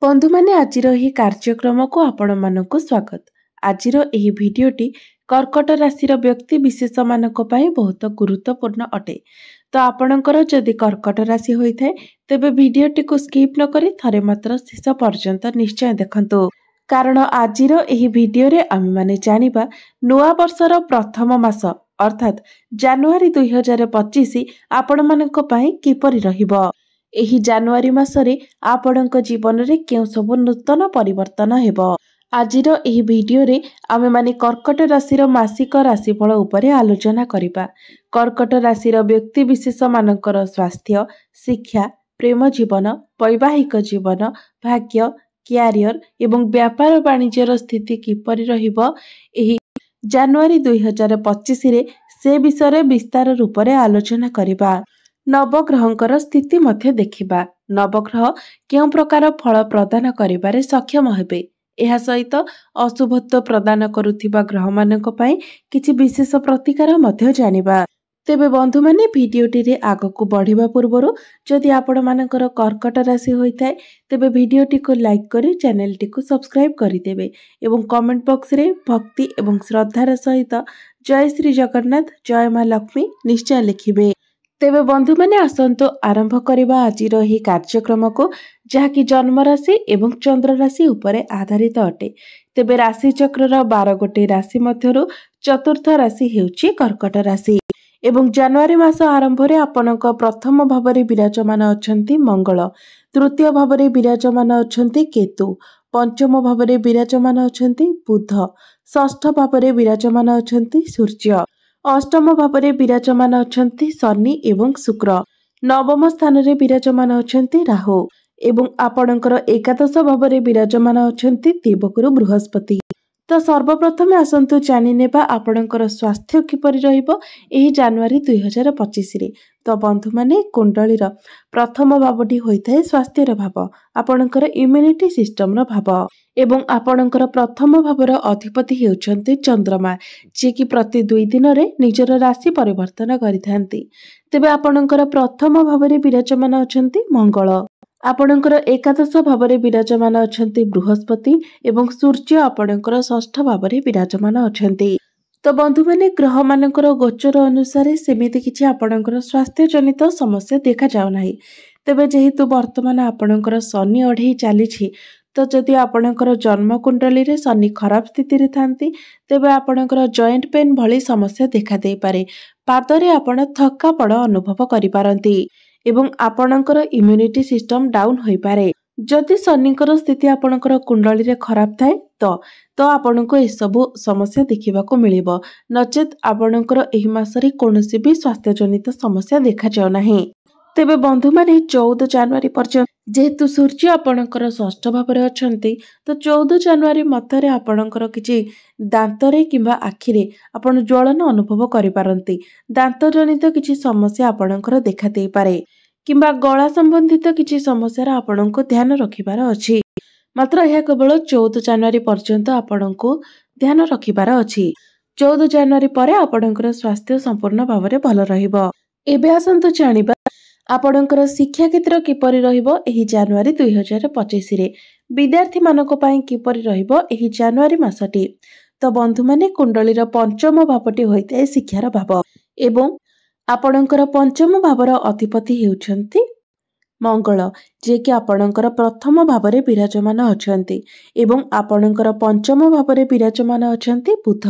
बंधु माने आजिर एही कार्यक्रम को आपण मानकु स्वागत। आजिर एही भिडियोटी कर्कट राशि व्यक्ति विशेष मानक पई बहुत गुरुत्वपूर्ण अटे। तो आपणकर जदि कर्कट राशि होइथाय तेबे भिडियोटी को स्किप न करी थरे मात्र शेष पर्यंत निश्चय देखंतु, कारण आजिर एही भिडियो रे आमे माने जानिबा नुआ वर्षर प्रथम मास अर्थात जनवरी 2025 आपण मानक पई किपरि रहिबो। एही जनवरी मासरे आपणक जीवन रे केउ सब नूतन परिवर्तन हेबो। आजिर एही भिडियो रे आमे माने कर्कट राशिर मासिक राशिफल उपरे आलोचना करिबा। कर्कट राशिर व्यक्ति विशेष मानकर स्वास्थ्य, शिक्षा, प्रेम जीवन, वैवाहिक जीवन, भाग्य, क्यारियर एवं व्यापार वाणिज्यर स्थिति किपरि रहिबो एही जनवरी 2025 रे से विषय विस्तार रूप रे आलोचना करिबा। नवग्रहंकर स्थिति मध्य देखिबा। नवग्रह केउ प्रकार फल प्रदान करिबारे सक्षम हेबे। एहा सहित अशुभत्व प्रदान करुथिबा ग्रह मानक पई किछि विशेष प्रतिकार मध्य जानिबा। तेबे बंधु माने भिडियोटी रे आगकु बढ़िबा पूर्वरु जदि आपण मानकर कर्कट राशि होइथाय तेबे भिडियोटी को लाइक करी चैनलटी को सब्सक्राइब करि देबे एवं कमेंट बॉक्स रे भक्ति एवं श्रद्धार सहित जय श्री जगन्नाथ जय मां लक्ष्मी निश्चय लिखिबे। तेबे बंधु माने आसंतो आरंभ करिबा आजिर एही कार्यक्रम को, जहाँकि जन्म राशि एवं चंद्र राशि उपरे आधारित अटे। तेबे राशि चक्रर 12 गोटे राशि मध्यरु चतुर्थ राशि हेउची कर्कट राशि एवं जनवरी मास आरंभ रे आपनक प्रथम भावरे विराजमान अछंती मंगल, तृतीय भावरे विराजमान अछंती केतु, पंचम भावरे विराजमान अछंती बुध, षष्ठ भावरे विराजमान अछंती सूर्य, अष्टम भावरे विराजमान अछंती शनि एवं शुक्र, नवम स्थान रे विराजमान अछंती राहु एवं आपणकर एकादश भावरे विराजमान अछंती देवगुरु बृहस्पति। तो सर्वप्रथम आसंतु जानि नेबा आपणकर स्वास्थ्य किपरि रहिबो एही जनवरी 2025 रे। तो बंधु माने कुंडलीर प्रथम भावटी होइथाय स्वास्थ्यर भाव, आपणकर इम्यूनिटी सिस्टम रो भाव एवं आपणकर प्रथम भावर अधिपति हेउछंती चंद्रमा, जे कि प्रति 2 दिन रे निजर राशि परिवर्तन करिथांती। तेबे आपणकर प्रथम भावरे विराजमान अछंती मंगल, आपणकर एकादश भावरे विराजमान अछंती बृहस्पति एवं सूर्य आपणकर षष्ठ भावरे विराजमान अछंती। तो बंधु माने ग्रह मानकर गोचर अनुसार सेमिति किछि आपणकर स्वास्थ्य जनित समस्या देखा जाउ नाही। तेबे जेहेतु वर्तमान आपणकर शनि अढेई चलीछि, तो जदि आपणकर जन्म कुंडली रे शनि खराब स्थिति रे थांती तेबे आपणकर जॉइंट पेन भली समस्या देखा देई पारे। पादरे आपण थकापड़ अनुभव करि पारंती एवं आपणकर इम्यूनिटी सिस्टम डाउन होई पारे। जदि शनिकर स्थिति आपणकर कुंडली रे खराब थाए तो आपनको ए सब समस्या देखिबाको मिलिबो, नचेत आपणकर एही मासरे कोनोसी भी स्वास्थ्य जनित समस्या देखा जाउ नाही। तेबे बंधु माने 14 जनवरी पर्यंत जेहेतु सूर्य आपणकर षष्ठ भावरे अछंती, तो 14 जनवरी मध्य आपणकर किछि दांतरे किंबा आखिरे आपण ज्वलन अनुभव करि पारंती। दांत जनित किछि समस्या आपणकर देखा देई पारे किंबा गला संबंधित किछि समस्या आपणको ध्यान रखिबार अछि। मात्र यह केवल 14 जनवरी पर्यंत आपणको ध्यान रखिबार अछि। 14 जनवरी परे आपणकर स्वास्थ्य संपूर्ण भावरे भल रहिबो। एबे आसंतु जानिबा आपणकर शिक्षा क्षेत्र किपरि रहिबो एही जनवरी 2025 रे। विद्यार्थी मानक पई किपरि रहिबो एही जनवरी मासटी। तो बंधु माने कुंडलीर पंचम भावटी होइते शिक्षार भाव एवं आपणकर पंचम भावर अधिपति हेउछंती मंगल, जे कि आपणकर प्रथम भावरे विराजमान अछंती एवं आपणकर पंचम भावरे विराजमान अछंती बुध।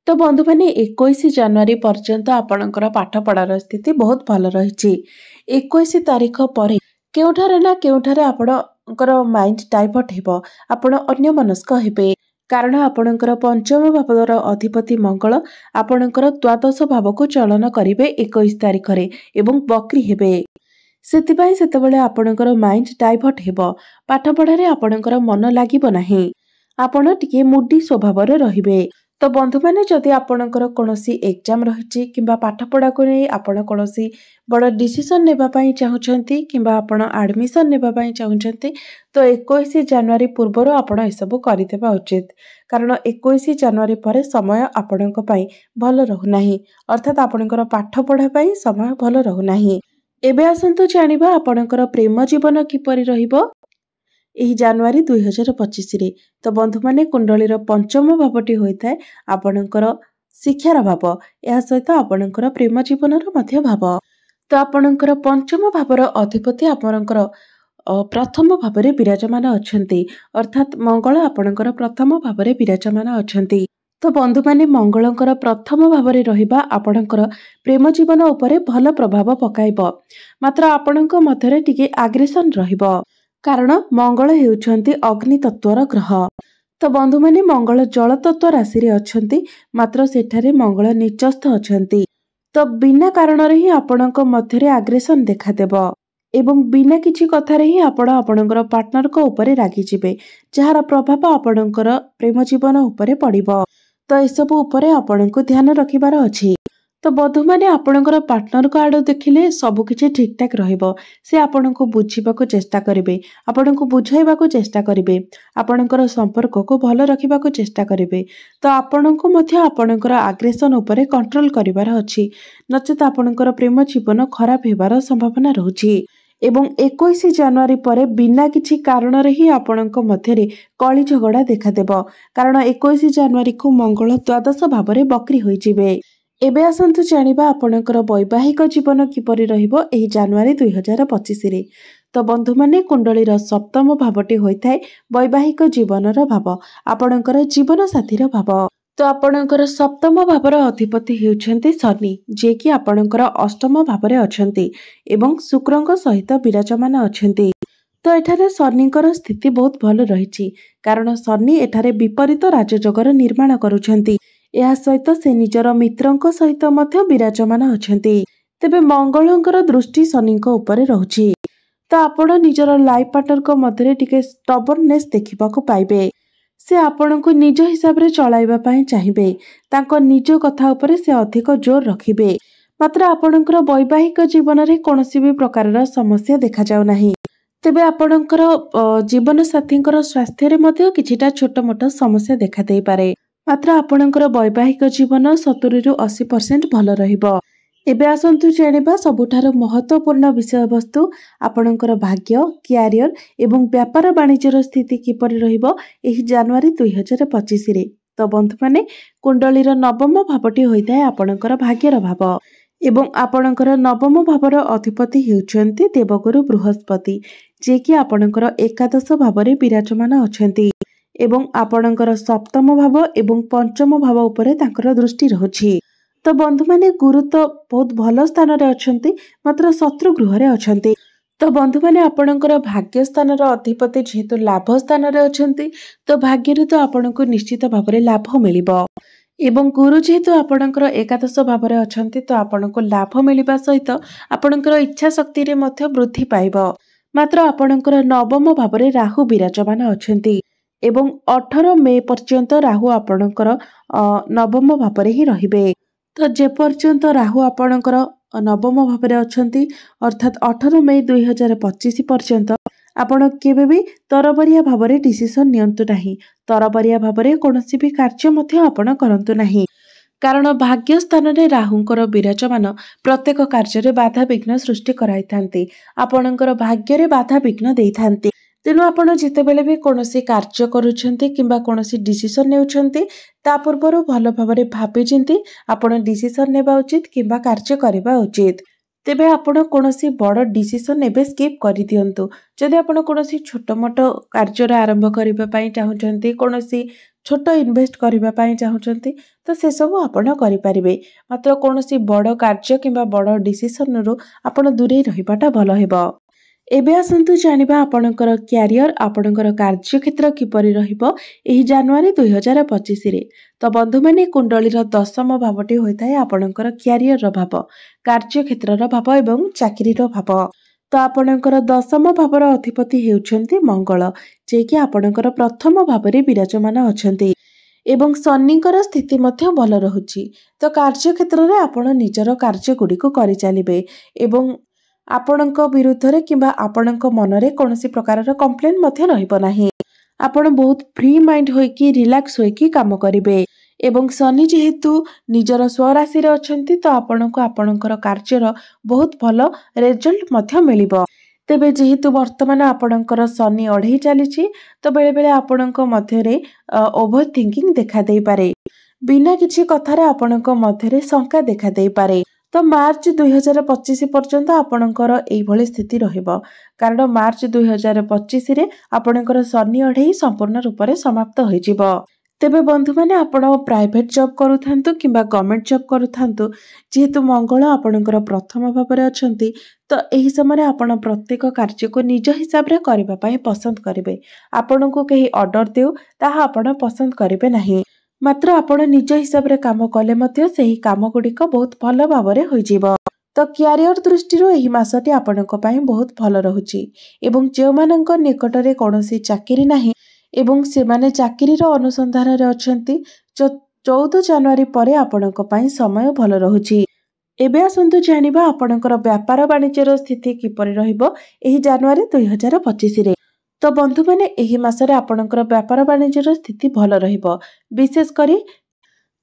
तो बंधु माने 21 जनवरी पर्यंत आपणकर पाठ पढ़ार स्थिति बहुत भल रहिछि। 21 तारीख परे केउठारे ना केउठारे आपणकर माइंड डाइवर्ट हेबो, आपण अन्य मनस्क हेबे, कारण आपणकर पंचम भावर अधिपति मंगल आपणकर द्वादश भावको चलन करिवे 21 तारीख रे एवं बक्री हेबे। सेतिबाई सेतेबेले आपणकर माइंड डाइवर्ट हेबो, पाठ पढ़ारे आपणकर मन लागिबो नाही, आपण टिके मुडी स्वभावरे रहिबे। तो बंधु माने जदि आपणकर कोनोसी एग्जाम रहिछि किंबा पाठ पढ़ा को नै आपण कोनोसी बड़ डिसिजन नेबा पई चाहुछंती किंबा आपण एडमिशन नेबा पई चाहुछंती, तो 21 जनवरी पूर्वरो आपण ए सब करि देबा उचित, कारण 21 जनवरी परे समय आपणक पई भल रहु नाही, अर्थात आपणकर पाठ पढ़ा पई समय भल रहु नाही। एबे आसंतु जानिबा आपणकर प्रेम जीवन किपरि रहिबो ଏହି ଜାନୁଆରୀ 2025 ତ ବନ୍ଧୁମାନେ କୁଣ୍ଡଳୀର ପଞ୍ଚମ ଭାବଟି ହୋଇଥାଏ ଆପଣଙ୍କର ଶିକ୍ଷାର ଭାବ। ଏହା ସହିତ ଆପଣଙ୍କର ପ୍ରେମ ଜୀବନର ମଧ୍ୟ ଭାବ। ତ ଆପଣଙ୍କର ପଞ୍ଚମ ଭାବର ଅଧିପତି ଆପଣଙ୍କର ପ୍ରଥମ ଭାବରେ ବିରାଜମାନ ଅଛନ୍ତି, ଅର୍ଥାତ୍ ମଙ୍ଗଳ ଆପଣଙ୍କର ପ୍ରଥମ ଭାବରେ ବିରାଜମାନ ଅଛନ୍ତି। ତ ବନ୍ଧୁମାନେ ମଙ୍ଗଳଙ୍କର ପ୍ରଥମ ଭାବରେ ରହିବା ଆପଣଙ୍କର ପ୍ରେମ ଜୀବନ ଉପରେ ଭଲ ପ୍ରଭାବ ପକାଇବ। ମାତ୍ର ଆପଣଙ୍କ ମଧ୍ୟରେ ଟିକେ ଆଗ୍ରେସନ ରହିବ, କାରଣ ମଙ୍ଗଳ ହେଉଛନ୍ତି ଅଗ୍ନି ତତ୍ଵର ଗ୍ରହ। ତ ବନ୍ଧୁମାନେ ମଙ୍ଗଳ ଜଳ ତତ୍ଵ ରାଶିରେ ଅଛନ୍ତି, ମାତ୍ର ସେଠାରେ ମଙ୍ଗଳ ନିଚସ୍ଥ ଅଛନ୍ତି। ତ ବିନା କାରଣରେ ହିଁ ଆପଣଙ୍କ ମଧ୍ୟରେ ଆଗ୍ରେସନ ଦେଖାଦେବ ଏବଂ ବିନା କିଛି କଥାରେ ହିଁ ଆପଣ ଆପଣଙ୍କର ପାର୍ଟନରଙ୍କ ଉପରେ ରାଗିଯିବେ, ଯାହାର ପ୍ରଭାବ ଆପଣଙ୍କର ପ୍ରେମ ଜୀବନ ଉପରେ ପଡ଼ିବ। ତ ଏସବୁ ଉପରେ ଆପଣଙ୍କୁ ଧ୍ୟାନ ରଖିବାର ଅଛି। ତ ବନ୍ଧୁମାନେ ଆପଣଙ୍କର ପାର୍ଟନରଙ୍କ ଆଡୁ ଦେଖିଲେ ସବୁକିଛି ଠିକ୍ ଠାକ୍ ରହିବ। ସେ ଆପଣଙ୍କୁ ବୁଝିବାକୁ ଚେଷ୍ଟା କରିବେ, ଆପଣଙ୍କୁ ବୁଝାଇବାକୁ ଚେଷ୍ଟା କରିବେ, ଆପଣଙ୍କର ସମ୍ପର୍କକୁ ଭଲ ରଖିବାକୁ ଚେଷ୍ଟା କରିବେ। ତ ଆପଣଙ୍କୁ ମଧ୍ୟ ଆପଣଙ୍କର ଆଗ୍ରେସନ ଉପରେ କଣ୍ଟ୍ରୋଲ କରିବାର ଅଛି, ନଚେତ୍ ଆପଣଙ୍କର ପ୍ରେମ ଜୀବନ ଖରାପ ହେବାର ସମ୍ଭାବନା ରହୁଛି। ଏବଂ 21 ଜାନୁଆରୀ ପରେ ବିନା କିଛି କାରଣରେ ହିଁ ଆପଣଙ୍କ ମଧ୍ୟରେ କଳି ଝଗଡ଼ା ଦେଖାଦେବ, କାରଣ 21 ଜାନୁଆରୀକୁ ମଙ୍ଗଳ ଦ୍ୱାଦଶ ଭାବରେ ବକ୍ରି ହୋଇଯିବେ। ଏବେ ଆସନ୍ତୁ ଜାଣିବା ଆପଣଙ୍କର ବୈବାହିକ ଜୀବନ କିପରି ରହିବ ଏହି ଜାନୁଆରୀ 2025। ତ ବନ୍ଧୁମାନେ କୁଣ୍ଡଳୀର ସପ୍ତମ ଭାବଟି ହୋଇଥାଏ ବୈବାହିକ ଜୀବନର ଭାବ, ଆପଣଙ୍କର ଜୀବନ ସାଥୀର ଭାବ। ତ ଆପଣଙ୍କର ସପ୍ତମ ଭାବର ଅଧିପତି ହେଉଛନ୍ତି ଶନି, ଯିଏକି ଆପଣଙ୍କର ଅଷ୍ଟମ ଭାବରେ ଅଛନ୍ତି ଏବଂ ଶୁକ୍ରଙ୍କ ସହିତ ବିରାଜମାନ ଅଛନ୍ତି। ତ ଏଠାରେ ଶନିଙ୍କର ସ୍ଥିତି ବହୁତ ଭଲ ରହିଛି, କାରଣ ଶନି ଏଠାରେ ବିପରୀତ ରାଜଯୋଗର ନିର୍ମାଣ କରୁଛନ୍ତି। ଏହା ସହିତ ସେ ନିଜର ମିତ୍ରଙ୍କ ସହିତ ମଧ୍ୟ ବିରାଜମାନ ଅଛନ୍ତି। ତେବେ ମଙ୍ଗଳଙ୍କର ଦୃଷ୍ଟି ଶନିଙ୍କ ଉପରେ ରହୁଛି। ତ ଆପଣ ନିଜର ଲାଇଫ ପାର୍ଟନରଙ୍କ ମଧ୍ୟରେ ଟିକେ ଷ୍ଟବର୍ନନେସ୍ ଦେଖିବାକୁ ପାଇବେ। ସେ ଆପଣଙ୍କୁ ନିଜ ହିସାବରେ ଚଳାଇବା ପାଇଁ ଚାହିଁବେ, ତାଙ୍କ ନିଜ କଥା ଉପରେ ସେ ଅଧିକ ଜୋର ରଖିବେ। ମାତ୍ର ଆପଣଙ୍କର ବୈବାହିକ ଜୀବନରେ କୌଣସି ବି ପ୍ରକାରର ସମସ୍ୟା ଦେଖାଯାଉ ନାହିଁ। ତେବେ ଆପଣଙ୍କର ଜୀବନ ସାଥୀଙ୍କର ସ୍ୱାସ୍ଥ୍ୟରେ ମଧ୍ୟ କିଛିଟା ଛୋଟ ମୋଟ ସମସ୍ୟା ଦେଖାଦେଇପାରେ, ମାତ୍ର ଆପଣଙ୍କର ବୈବାହିକ ଜୀବନ 70ରୁ 80% ଭଲ ରହିବ। ଏବେ ଆସନ୍ତୁ ଜାଣିବା ସବୁଠାରୁ ମହତ୍ଵପୂର୍ଣ୍ଣ ବିଷୟବସ୍ତୁ ଆପଣଙ୍କର ଭାଗ୍ୟ, କ୍ୟାରିୟର ଏବଂ ବ୍ୟାପାର ବାଣିଜ୍ୟର ସ୍ଥିତି କିପରି ରହିବ ଏହି ଜାନୁଆରୀ 2025। ତ ବନ୍ଧୁମାନେ କୁଣ୍ଡଳୀର ନବମ ଭାବଟି ହୋଇଥାଏ ଆପଣଙ୍କର ଭାଗ୍ୟର ଭାବ ଏବଂ ଆପଣଙ୍କର ନବମ ଭାବର ଅଧିପତି ହେଉଛନ୍ତି ଦେବଗୁରୁ ବୃହସ୍ପତି, ଯିଏକି ଆପଣଙ୍କର ଏକାଦଶ ଭାବରେ ବିରାଜମାନ ଅଛନ୍ତି ଏବଂ ଆପଣଙ୍କର ସପ୍ତମ ଭାବ ଏବଂ ପଞ୍ଚମ ଭାବ ଉପରେ ତାଙ୍କର ଦୃଷ୍ଟି ରହୁଛି। ତ ବନ୍ଧୁମାନେ ଗୁରୁ ତ ବହୁତ ଭଲ ସ୍ଥାନରେ ଅଛନ୍ତି, ମାତ୍ର ଶତ୍ରୁ ଗୃହରେ ଅଛନ୍ତି। ତ ବନ୍ଧୁମାନେ ଆପଣଙ୍କର ଭାଗ୍ୟ ସ୍ଥାନର ଅଧିପତି ଯେହେତୁ ଲାଭ ସ୍ଥାନରେ ଅଛନ୍ତି, ତ ଭାଗ୍ୟରେ ତ ଆପଣଙ୍କୁ ନିଶ୍ଚିତ ଭାବରେ ଲାଭ ମିଳିବ ଏବଂ ଗୁରୁ ଯେହେତୁ ଆପଣଙ୍କର ଏକାଦଶ ଭାବରେ ଅଛନ୍ତି, ତ ଆପଣଙ୍କୁ ଲାଭ ମିଳିବା ସହିତ ଆପଣଙ୍କର ଇଚ୍ଛା ଶକ୍ତିରେ ମଧ୍ୟ ବୃଦ୍ଧି ପାଇବ। ମାତ୍ର ଆପଣଙ୍କର ନବମ ଭାବରେ ରାହୁ ବିରାଜମାନ ଅଛନ୍ତି ଏବଂ 18 ମେ ପର୍ଯ୍ୟନ୍ତ ରାହୁ ଆପଣଙ୍କର ନବମ ଭାବରେ ହିଁ ରହିବେ। ତ ଯେପର୍ଯ୍ୟନ୍ତ ରାହୁ ଆପଣଙ୍କର ନବମ ଭାବରେ ଅଛନ୍ତି, ଅର୍ଥାତ୍ 18 ମେ 2025 ପର୍ଯ୍ୟନ୍ତ ଆପଣ କେବେ ବି ତରବରିଆ ଭାବରେ ଡିସିସନ ନିଅନ୍ତୁ ନାହିଁ। ତରବରିଆ ଭାବରେ କୌଣସି ବି କାର୍ଯ୍ୟ ମଧ୍ୟ ଆପଣ କରନ୍ତୁ ନାହିଁ, କାରଣ ଭାଗ୍ୟ ସ୍ଥାନରେ ରାହୁଙ୍କର ବିରାଜମାନ ପ୍ରତ୍ୟେକ କାର୍ଯ୍ୟରେ ବାଧାବିଘ୍ନ ସୃଷ୍ଟି କରାଇଥାନ୍ତି, ଆପଣଙ୍କର ଭାଗ୍ୟରେ ବାଧାବିଘ୍ନ ଦେଇଥାନ୍ତି। ତେଣୁ ଆପଣ ଯେତେବେଳେ ବି କୌଣସି କାର୍ଯ୍ୟ କରୁଛନ୍ତି କିମ୍ବା କୌଣସି ଡିସିସନ ନେଉଛନ୍ତି, ତା ପୂର୍ବରୁ ଭଲ ଭାବରେ ଭାବିଚିନ୍ତି ଆପଣ ଡିସିସନ ନେବା ଉଚିତ କିମ୍ବା କାର୍ଯ୍ୟ କରିବା ଉଚିତ। ତେବେ ଆପଣ କୌଣସି ବଡ଼ ଡିସିସନ ଏବେ ସ୍କିପ୍ କରିଦିଅନ୍ତୁ। ଯଦି ଆପଣ କୌଣସି ଛୋଟ ମୋଟ କାର୍ଯ୍ୟର ଆରମ୍ଭ କରିବା ପାଇଁ ଚାହୁଁଛନ୍ତି, କୌଣସି ଛୋଟ ଇନଭେଷ୍ଟ କରିବା ପାଇଁ ଚାହୁଁଛନ୍ତି, ତ ସେସବୁ ଆପଣ କରିପାରିବେ। ମାତ୍ର କୌଣସି ବଡ଼ କାର୍ଯ୍ୟ କିମ୍ବା ବଡ଼ ଡିସିସନରୁ ଆପଣ ଦୂରେଇ ରହିବାଟା ଭଲ ହେବ। ଏବେ ଆସନ୍ତୁ ଜାଣିବା ଆପଣଙ୍କର କ୍ୟାରିୟର, ଆପଣଙ୍କର କାର୍ଯ୍ୟକ୍ଷେତ୍ର କିପରି ରହିବ ଏହି ଜାନୁଆରୀ 2025। ତ ବନ୍ଧୁମାନେ କୁଣ୍ଡଳୀର ଦଶମ ଭାବଟି ହୋଇଥାଏ ଆପଣଙ୍କର କ୍ୟାରିୟରର ଭାବ, କାର୍ଯ୍ୟକ୍ଷେତ୍ରର ଭାବ ଏବଂ ଚାକିରିର ଭାବ। ତ ଆପଣଙ୍କର ଦଶମ ଭାବର ଅଧିପତି ହେଉଛନ୍ତି ମଙ୍ଗଳ, ଯିଏକି ଆପଣଙ୍କର ପ୍ରଥମ ଭାବରେ ବିରାଜମାନ ଅଛନ୍ତି ଏବଂ ଶନିଙ୍କର ସ୍ଥିତି ମଧ୍ୟ ଭଲ ରହୁଛି। ତ କାର୍ଯ୍ୟକ୍ଷେତ୍ରରେ ଆପଣ ନିଜର କାର୍ଯ୍ୟଗୁଡ଼ିକୁ କରିଚାଲିବେ ଏବଂ ଆପଣଙ୍କ ବିରୁଦ୍ଧରେ କିମ୍ବା ଆପଣଙ୍କ ମନରେ କୌଣସି ପ୍ରକାରର କମ୍ପ୍ଲେନ୍ ମଧ୍ୟ ରହିବ ନାହିଁ। ଆପଣ ବହୁତ ଫ୍ରି ମାଇଣ୍ଡ ହୋଇକି ରିଲାକ୍ସ ହୋଇକି କାମ କରିବେ ଏବଂ ଶନି ଯେହେତୁ ନିଜର ସ୍ୱରାଶିରେ ଅଛନ୍ତି, ତ ଆପଣଙ୍କୁ ଆପଣଙ୍କର କାର୍ଯ୍ୟର ବହୁତ ଭଲ ରେଜଲ୍ଟ ମଧ୍ୟ ମିଳିବ। तेबे जेहेतु वर्तमान आपणकर शनि अढ़ई चली तो बेले बेले आपणक मध्यरे ओभर थिंकिंग देखा दे पारे। बिना किसी कथार आपणक मध्यरे शंका देखा दे पारे। तो मार्च 2025 पर्यंत आपणकर एइभଳି स्थिति रहिबो कारण मार्च 2025 रे आपणकर शनि अढ़ई संपूर्ण रूप से समाप्त हो जिवो। तेबे बंधु माने आपण प्राइवेट जॉब करूथांतु किंबा गवर्नमेंट जॉब करूथांतु जेहेतु मंगल आपणकर प्रथम भाव में अछंती तो एही समय आपण प्रत्येक कार्य को निज हिसाब रे करबा पई पसंद करिवे। आपणको केही ऑर्डर देउ ताहा आपण पसंद करिवे नाही, मात्र आपण निज हिसाब रे काम कले मध्य सेही काम गुडिक बहुत भल भाव रे होई जिवो। तो क्यारियर दृष्टि एही मासटी आपणको पई बहुत भल रहुची एवं जे मानक निकट रे कोनोसी चाकरी नाही एवं से माने चाकरीर अनुसंधान रे अछंती 14 जनवरी परे आपणक पई समय भल रहुची। एबे आसंतु जानिबा आपणकर व्यापार वाणिज्यर स्थिति किपरि रहिबो एही जनवरी 2025 रे। तो बंधु माने एही मासरे आपणकर व्यापार वाणिज्यर स्थिति भल रहिबो। विशेष करी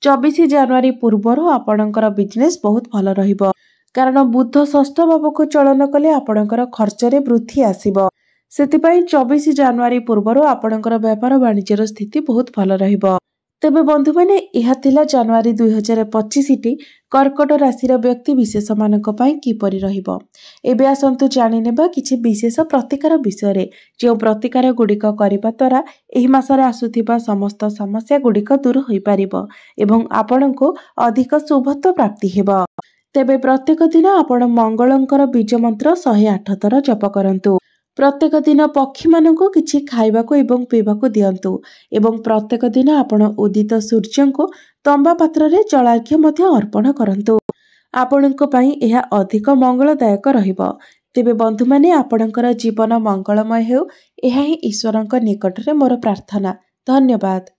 24 जनवरी पूर्वरु आपणकर बिजनेस बहुत भल रहिबो कारण बुध षष्ठ भावको चलन कले आपणकर खर्च रे वृद्धि आसीबो। सेतिपई 24 जनवरी पूर्वरु आपणकर व्यापार वाणिज्यर स्थिति बहुत भल रहिबो। तेबे बंधु माने एहा थिला जनवरी 2025 टी कर्कट राशि व्यक्ति विशेष मानक पई किपरि रहिबो। एबे आसंतु जानि नेबा किछि विशेष प्रतिकार विषय रे जे प्रतिकार गुडिक करिबा द्वारा एही मासरे आसुथिबा समस्त समस्या गुडिक दूर होई परिबो एवं आपणको अधिक शुभत्व प्राप्ति हेबो। तेबे प्रत्येक दिन आपण मंगलंकर बीज मंत्र 108 थर जप करंतु। प्रत्येक दिन पक्षी मानक किछि खाइबाको एवं पीबाको दियंतु एवं प्रत्येक दिन आपण उदित सूर्य को तंबा पात्र रे जलार्घ्य मध्य अर्पण करंतु। आपणक पई एहा अधिक मंगलदायक रहिबो। तेबे बंधु माने आपणकर जीवन मंगलमय हेउ एहा ही ईश्वरक निकट रे मोर प्रार्थना। धन्यवाद।